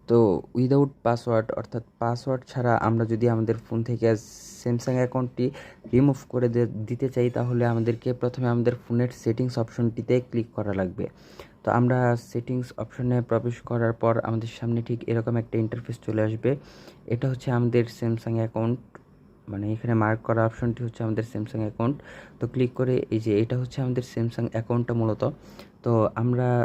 তো without password অর্থাৎ password ছাড়া আমরা যদি আমাদের ফোন থেকে স্যামসাং অ্যাকাউন্টটি রিমুভ করে দিতে চাই, তাহলে আমাদেরকে প্রথমে আমাদের ফোনের সেটিংস অপশনটিতে ক্লিক করা লাগবে। তো আমরা সেটিংস অপশনে প্রবেশ করার পর আমাদের সামনে ঠিক এরকম একটা ইন্টারফেস চলে আসবে। এটা হচ্ছে আমাদের স্যামসাং অ্যাকাউন্ট, মানে এখানে মার্ক করা অপশনটি হচ্ছে আমাদের স্যামসাং অ্যাকাউন্ট। তো ক্লিক করে এই যে এটা হচ্ছে আমাদের স্যামসাং অ্যাকাউন্টটা মূলত। তো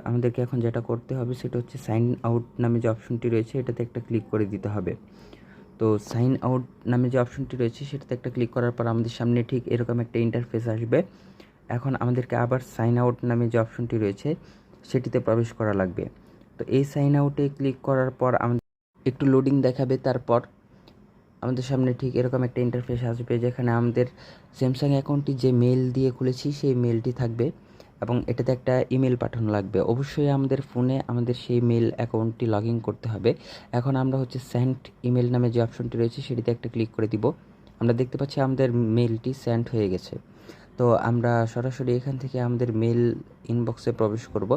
আমাদেরকে এখন যেটা করতে হবে সেটা হচ্ছে সাইন আউট নামে যে অপশনটি রয়েছে এটাতে একটা ক্লিক করে দিতে হবে। তো সাইন আউট নামে যে অপশনটি রয়েছে সেটাতে একটা ক্লিক করার পর আমাদের সামনে ঠিক এরকম একটা ইন্টারফেস আসবে। এখন আমাদেরকে আবার সাইন আউট নামে যে অপশনটি রয়েছে সেটিতে প্রবেশ করা লাগবে। তো এই সাইন আউটে ক্লিক করার পর আমাদের একটু লোডিং দেখাবে, তারপর আমাদের সামনে ঠিক এরকম একটা ইন্টারফেস আসবে যেখানে আমাদের স্যামসাং অ্যাকাউন্টটি যে মেল দিয়ে খুলেছি সেই মেলটি থাকবে এবং এটাতে একটা ইমেল পাঠানো লাগবে। অবশ্যই আমাদের ফোনে আমাদের সেই মেল অ্যাকাউন্টটি লগ ইন করতে হবে। এখন আমরা হচ্ছে সেন্ড ইমেল নামে যে অপশনটি রয়েছে সেটিতে একটা ক্লিক করে দিব। আমরা দেখতে পাচ্ছি আমাদের মেলটি সেন্ড হয়ে গেছে। তো আমরা সরাসরি এখান থেকে আমাদের মেল ইনবক্সে প্রবেশ করব।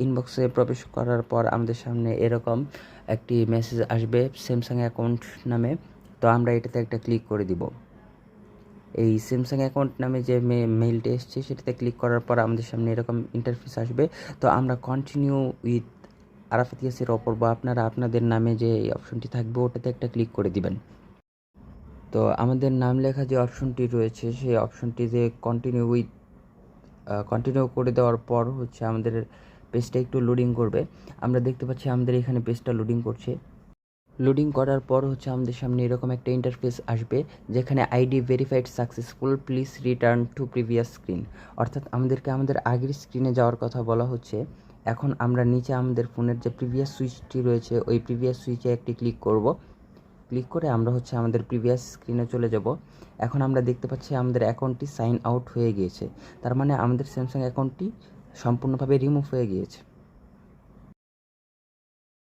ইনবক্সে প্রবেশ করার পর আমাদের সামনে এরকম একটি মেসেজ আসবে স্যামসাং অ্যাকাউন্ট নামে। তো আমরা এটাতে একটা ক্লিক করে দিব। এই স্যামসাং অ্যাকাউন্ট নামে যে মেইলটি এসছে সেটাতে ক্লিক করার পর আমাদের সামনে এরকম ইন্টারফেস আসবে। তো আমরা কন্টিনিউ উইথ আরাফাত ইয়াসির অপূর্ব, আপনারা আপনাদের নামে যে অপশনটি থাকবে ওটাতে একটা ক্লিক করে দিবেন। তো আমাদের নাম লেখা যে অপশনটি রয়েছে সেই অপশনটিতে কন্টিনিউ করে দেওয়ার পর হচ্ছে আমাদের পেজটা একটু লোডিং করবে। আমরা দেখতে পাচ্ছি আমাদের এখানে পেজটা লোডিং করছে। লোডিং করার পর হচ্ছে আমাদের সামনে এরকম একটা ইন্টারফেস আসবে যেখানে ID verified successful, please return to previous screen. অর্থাৎ আমাদেরকে আমাদের আগের স্ক্রিনে যাওয়ার কথা বলা হচ্ছে। এখন আমরা নিচে আমাদের ফোনের যে প্রিভিয়াস সুইচটি রয়েছে ওই প্রিভিয়াস সুইচে একটি ক্লিক করব। ক্লিক করে আমরা হচ্ছে আমাদের প্রিভিয়াস স্ক্রিনে চলে যাব। এখন আমরা দেখতে পাচ্ছি আমাদের অ্যাকাউন্টটি সাইন আউট হয়ে গিয়েছে, তার মানে আমাদের স্যামসাং অ্যাকাউন্টটি সম্পূর্ণভাবে রিমুভ হয়ে গিয়েছে।